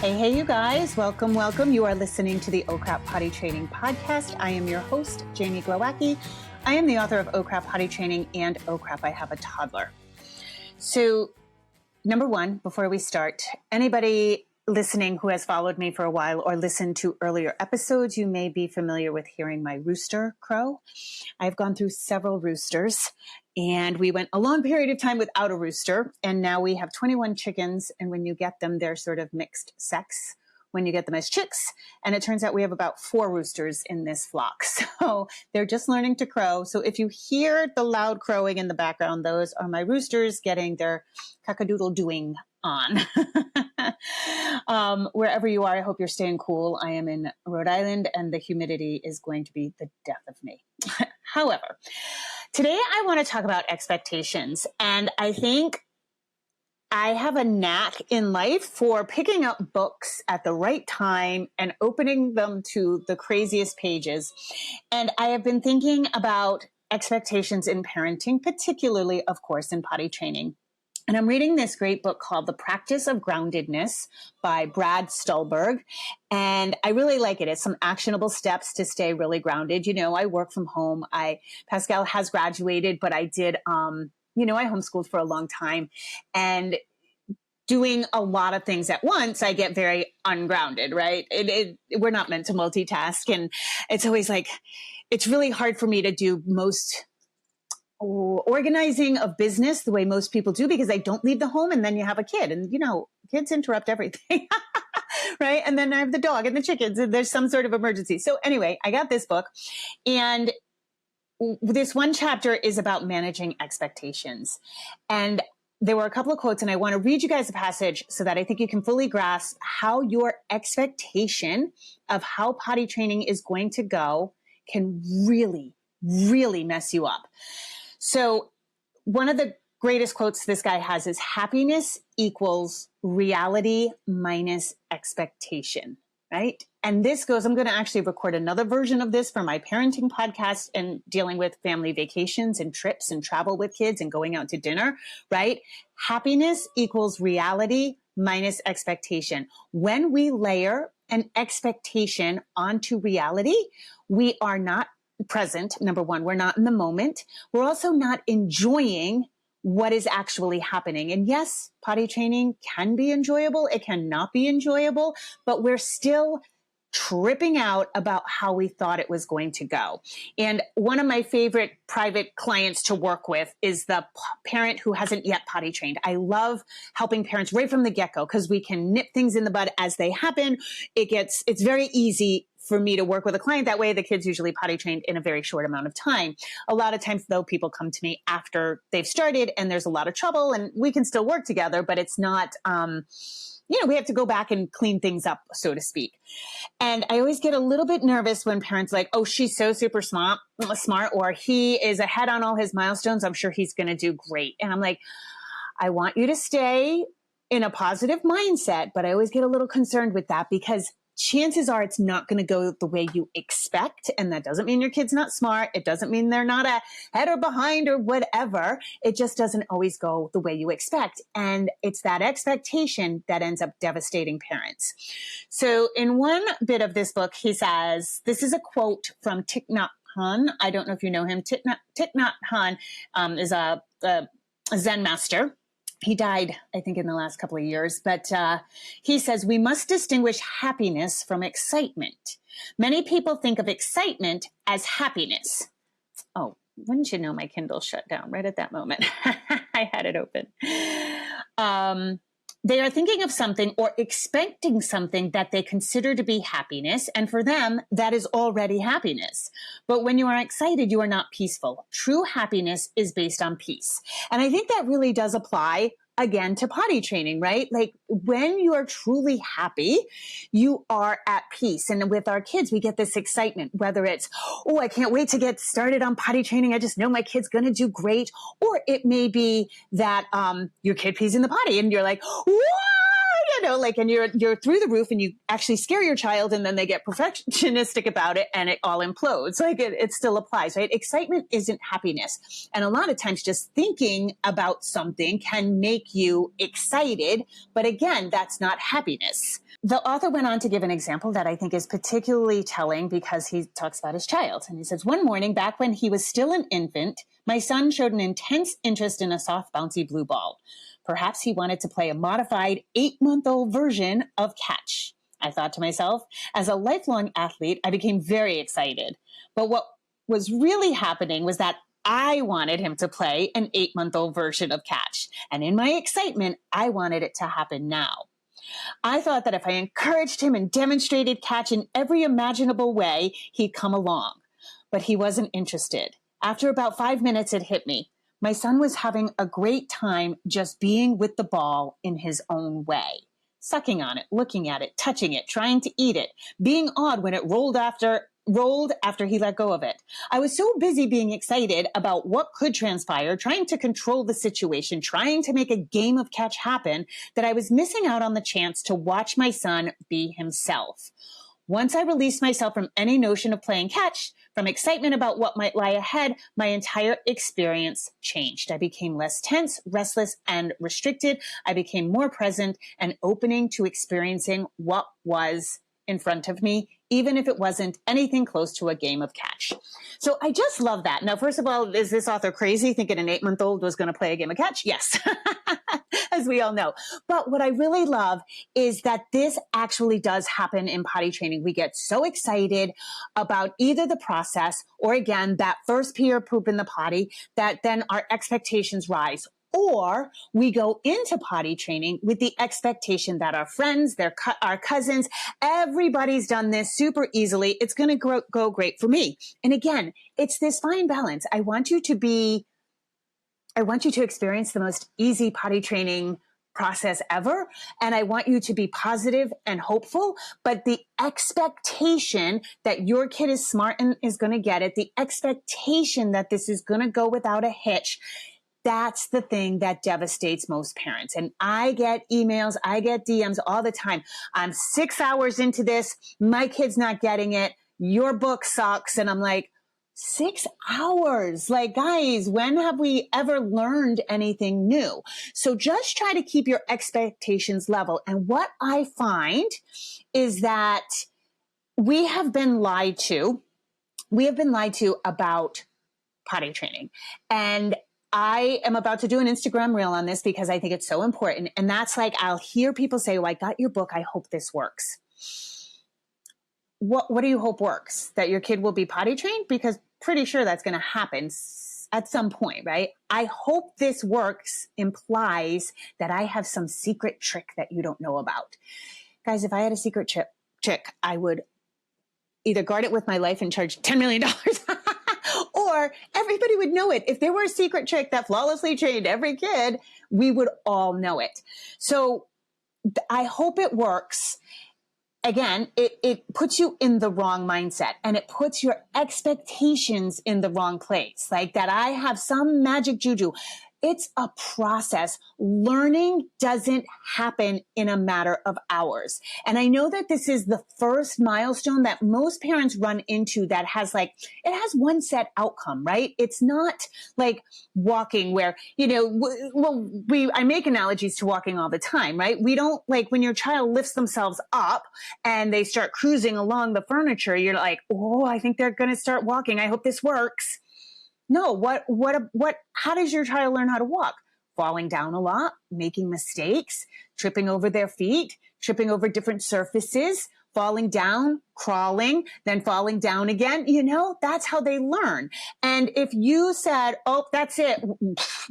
Hey, you guys. Welcome, welcome. You are listening to the Oh Crap Potty Training Podcast. I am your host, Jamie Glowacki. I am the author of Oh Crap Potty Training and Oh Crap, I Have a Toddler. So, number one, before we start, anybody listening who has followed me for a while or listened to earlier episodes, you may be familiar with hearing my rooster crow. I've gone through several roosters, and we went a long period of time without a rooster, and now we have 21 chickens, and when you get them, they're sort of mixed sex when you get them as chicks, and it turns out we have about 4 roosters in this flock, so they're just learning to crow. So if you hear the loud crowing in the background, those are my roosters getting their cock-a-doodle doing on. Wherever you are, I hope you're staying cool. I am in Rhode Island, and the humidity is going to be the death of me. However, today I want to talk about expectations, and I think I have a knack in life for picking up books at the right time and opening them to the craziest pages. And I have been thinking about expectations in parenting, particularly, of course, in potty training. And I'm reading this great book called The Practice of Groundedness by Brad Stulberg. And I really like it. It's some actionable steps to stay really grounded. You know, I work from home. Pascal has graduated, but I did, I homeschooled for a long time, and doing a lot of things at once, I get very ungrounded, right? We're not meant to multitask. And it's always like, it's really hard for me to do most organizing of business the way most people do, because I don't leave the home, and then you have a kid, and kids interrupt everything. Right? And then I have the dog and the chickens, and there's some sort of emergency. So anyway, I got this book, and this one chapter is about managing expectations. And there were a couple of quotes, and I want to read you guys a passage so that I think you can fully grasp how your expectation of how potty training is going to go can really, really mess you up. So one of the greatest quotes this guy has is happiness equals reality minus expectation, right? And this goes, I'm going to actually record another version of this for my parenting podcast and dealing with family vacations and trips and travel with kids and going out to dinner, right? Happiness equals reality minus expectation. When we layer an expectation onto reality, we are not present. Number one, we're not in the moment. We're also not enjoying what is actually happening. And yes, potty training can be enjoyable. It cannot be enjoyable, but we're still tripping out about how we thought it was going to go. And one of my favorite private clients to work with is the parent who hasn't yet potty trained. I love helping parents right from the get-go, because we can nip things in the bud as they happen. It's very easy for me to work with a client that way. The kids usually potty trained in a very short amount of time. A lot of times, though, people come to me after they've started and there's a lot of trouble, and we can still work together, but it's not, we have to go back and clean things up, so to speak. And I always get a little bit nervous when parents are like, oh, she's so super smart, or he is ahead on all his milestones, I'm sure he's going to do great. And I'm like, I want you to stay in a positive mindset, but I always get a little concerned with that, because chances are it's not going to go the way you expect. And that doesn't mean your kid's not smart. It doesn't mean they're not ahead or behind or whatever. It just doesn't always go the way you expect. And it's that expectation that ends up devastating parents. So in one bit of this book, he says, this is a quote from Thich Nhat Hanh. I don't know if you know him. Thich Nhat Hanh is a Zen master. He died, I think, in the last couple of years, but he says, we must distinguish happiness from excitement. Many people think of excitement as happiness. Oh, wouldn't you know, my Kindle shut down right at that moment. I had it open. They are thinking of something or expecting something that they consider to be happiness, and for them, that is already happiness. But when you are excited, you are not peaceful. True happiness is based on peace. And I think that really does apply again to potty training, right? Like when you are truly happy, you are at peace. And with our kids, we get this excitement, whether it's, oh, I can't wait to get started on potty training. I just know my kid's going to do great. Or it may be that your kid pees in the potty and you're like, whoa! And you're through the roof, and you actually scare your child, and then they get perfectionistic about it and it all implodes. Like it still applies, right? Excitement isn't happiness. And a lot of times just thinking about something can make you excited. But again, that's not happiness. The author went on to give an example that I think is particularly telling because he talks about his child. And he says, one morning, back when he was still an infant, my son showed an intense interest in a soft, bouncy blue ball. Perhaps he wanted to play a modified 8-month-old version of catch. I thought to myself, as a lifelong athlete, I became very excited. But what was really happening was that I wanted him to play an 8-month-old version of catch. And in my excitement, I wanted it to happen now. I thought that if I encouraged him and demonstrated catch in every imaginable way, he'd come along. But he wasn't interested. After about 5 minutes, it hit me. My son was having a great time just being with the ball in his own way. Sucking on it, looking at it, touching it, trying to eat it, being odd when it rolled after he let go of it. I was so busy being excited about what could transpire, trying to control the situation, trying to make a game of catch happen, that I was missing out on the chance to watch my son be himself. Once I released myself from any notion of playing catch, from excitement about what might lie ahead, my entire experience changed. I became less tense, restless, and restricted. I became more present and opening to experiencing what was in front of me, even if it wasn't anything close to a game of catch. So I just love that. Now, first of all, is this author crazy thinking an 8-month-old was going to play a game of catch? Yes, as we all know. But what I really love is that this actually does happen in potty training. We get so excited about either the process or, again, that first pee or poop in the potty that then our expectations rise. Or we go into potty training with the expectation that our friends, our cousins, everybody's done this super easily. It's going to go great for me. And again, it's this fine balance. I want you to experience the most easy potty training process ever. And I want you to be positive and hopeful, but the expectation that your kid is smart and is going to get it, the expectation that this is going to go without a hitch, that's the thing that devastates most parents. And I get emails, I get DMs all the time. I'm 6 hours into this. My kid's not getting it. Your book sucks. And I'm like, 6 hours? Like, guys, when have we ever learned anything new? So just try to keep your expectations level. And what I find is that we have been lied to. We have been lied to about potty training. And I am about to do an Instagram reel on this because I think it's so important. And that's like, I'll hear people say, oh, I got your book. I hope this works. What do you hope works? That your kid will be potty trained? Because pretty sure that's going to happen at some point, right? I hope this works implies that I have some secret trick that you don't know about. Guys, if I had a secret trick, I would either guard it with my life and charge $10 million or everybody would know it. If there were a secret trick that flawlessly trained every kid, we would all know it. So I hope it works. Again, it puts you in the wrong mindset and it puts your expectations in the wrong place. Like that I have some magic juju. It's a process. Learning doesn't happen in a matter of hours. And I know that this is the first milestone that most parents run into that has it has one set outcome, right? It's not like walking where, I make analogies to walking all the time, right? We don't when your child lifts themselves up and they start cruising along the furniture, you're like, oh, I think they're going to start walking. I hope this works. No, how does your child learn how to walk? Falling down a lot, making mistakes, tripping over their feet, tripping over different surfaces, falling down, crawling, then falling down again. That's how they learn. And if you said, oh, that's it,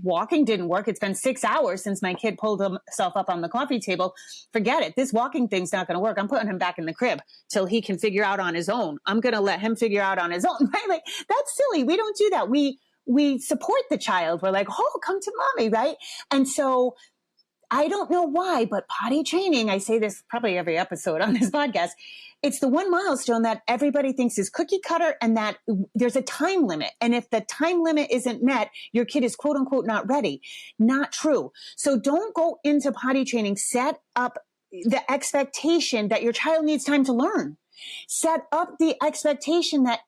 walking didn't work. It's been 6 hours since my kid pulled himself up on the coffee table. Forget it. This walking thing's not going to work. I'm putting him back in the crib till he can figure out on his own. I'm going to let him figure out on his own. Right? That's silly. We don't do that. We support the child. We're like, oh, come to mommy. Right. And so I don't know why, but potty training, I say this probably every episode on this podcast, it's the one milestone that everybody thinks is cookie cutter and that there's a time limit. And if the time limit isn't met, your kid is quote unquote not ready. Not true. So don't go into potty training. Set up the expectation that your child needs time to learn. Set up the expectation that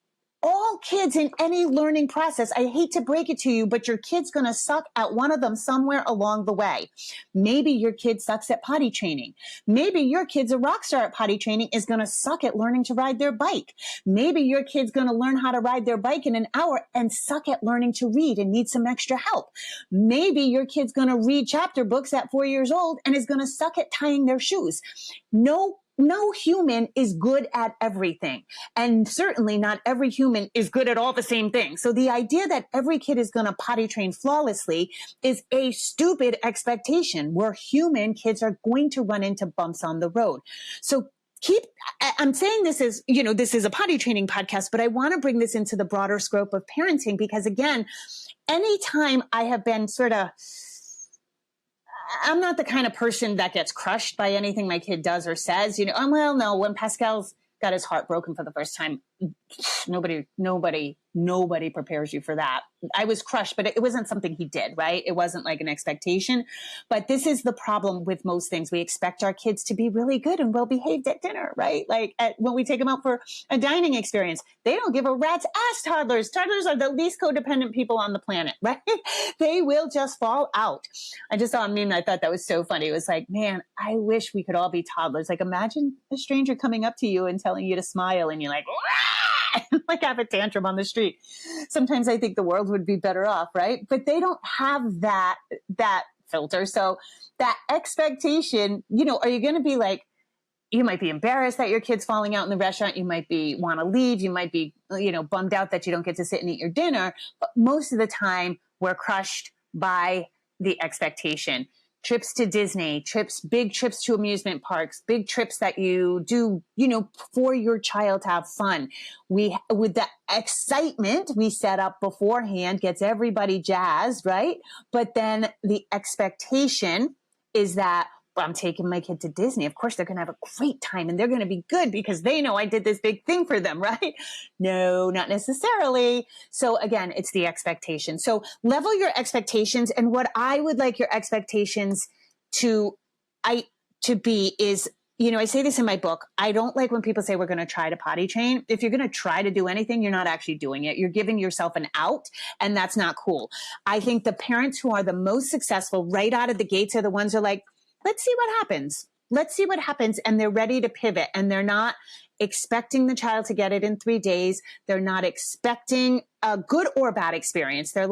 all kids in any learning process, I hate to break it to you, but your kid's going to suck at one of them somewhere along the way. Maybe your kid sucks at potty training. Maybe your kid's a rock star at potty training, is going to suck at learning to ride their bike. Maybe your kid's going to learn how to ride their bike in an hour and suck at learning to read and need some extra help. Maybe your kid's going to read chapter books at 4 years old and is going to suck at tying their shoes. No human is good at everything. And certainly not every human is good at all the same things. So the idea that every kid is going to potty train flawlessly is a stupid expectation. We're human. Kids are going to run into bumps on the road. So I'm saying this is, this is a potty training podcast, but I want to bring this into the broader scope of parenting because, again, anytime I have been I'm not the kind of person that gets crushed by anything my kid does or says, when Pascal's got his heart broken for the first time, nobody prepares you for that. I was crushed, but it wasn't something he did, right? It wasn't like an expectation. But this is the problem with most things. We expect our kids to be really good and well behaved at dinner, right? Like when we take them out for a dining experience, they don't give a rat's ass, toddlers. Toddlers are the least codependent people on the planet, right? They will just fall out. I just saw a meme. I thought that was so funny. It was like, man, I wish we could all be toddlers. Like imagine a stranger coming up to you and telling you to smile and you're like, like have a tantrum on the street. Sometimes I think the world would be better off, right? But they don't have that filter. So that expectation, are you going to be like, you might be embarrassed that your kid's falling out in the restaurant. You might want to leave. You might be, bummed out that you don't get to sit and eat your dinner. But most of the time we're crushed by the expectation. Trips to Disney, big trips to amusement parks, big trips that you do, for your child to have fun. With the excitement we set up beforehand gets everybody jazzed, right? But then the expectation is that, well, I'm taking my kid to Disney. Of course, they're going to have a great time and they're going to be good because they know I did this big thing for them, right? No, not necessarily. So again, it's the expectation. So level your expectations. And what I would like your expectations to be is, I say this in my book. I don't like when people say we're going to try to potty train. If you're going to try to do anything, you're not actually doing it. You're giving yourself an out, and that's not cool. I think the parents who are the most successful right out of the gates are the ones who are like, let's see what happens. Let's see what happens. And they're ready to pivot. And they're not expecting the child to get it in 3 days. They're not expecting a good or bad experience. They're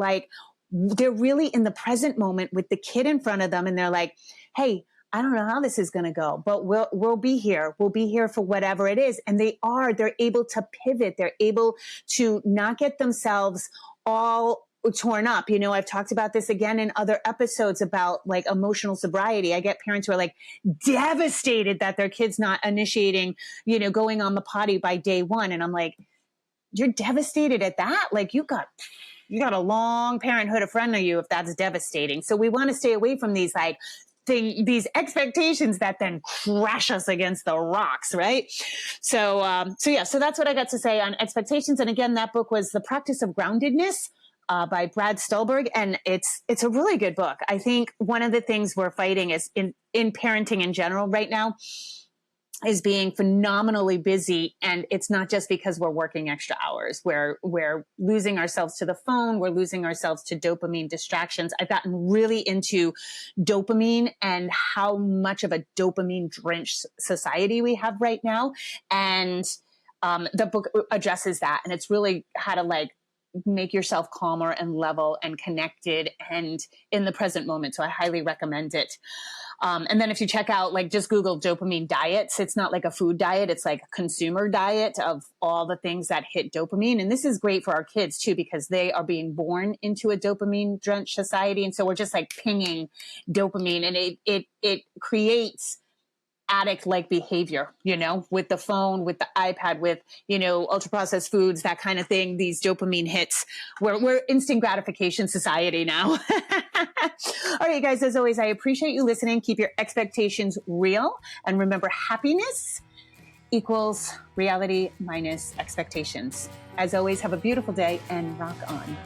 really in the present moment with the kid in front of them. And they're like, hey, I don't know how this is going to go, but we'll be here. We'll be here for whatever it is. And they're able to pivot. They're able to not get themselves all torn up. I've talked about this again in other episodes about like emotional sobriety. I get parents who are like devastated that their kid's not initiating, going on the potty by day 1. And I'm like, you're devastated at that? Like you got a long parenthood in front of you if that's devastating. So we want to stay away from these these expectations that then crash us against the rocks, right? So that's what I got to say on expectations. And again, that book was The Practice of Groundedness by Brad Stulberg. And it's a really good book. I think one of the things we're fighting is in parenting in general right now is being phenomenally busy. And it's not just because we're working extra hours. We're losing ourselves to the phone. We're losing ourselves to dopamine distractions. I've gotten really into dopamine and how much of a dopamine drenched society we have right now. And the book addresses that. And it's really how to make yourself calmer and level and connected and in the present moment. So I highly recommend it. And then if you check out, just Google dopamine diets, it's not like a food diet. It's like a consumer diet of all the things that hit dopamine. And this is great for our kids too, because they are being born into a dopamine drenched society. And so we're just pinging dopamine, and it creates addict-like behavior, with the phone, with the iPad, with, ultra-processed foods, that kind of thing, these dopamine hits. We're instant gratification society now. All right, guys, as always, I appreciate you listening. Keep your expectations real. And remember, happiness equals reality minus expectations. As always, have a beautiful day and rock on.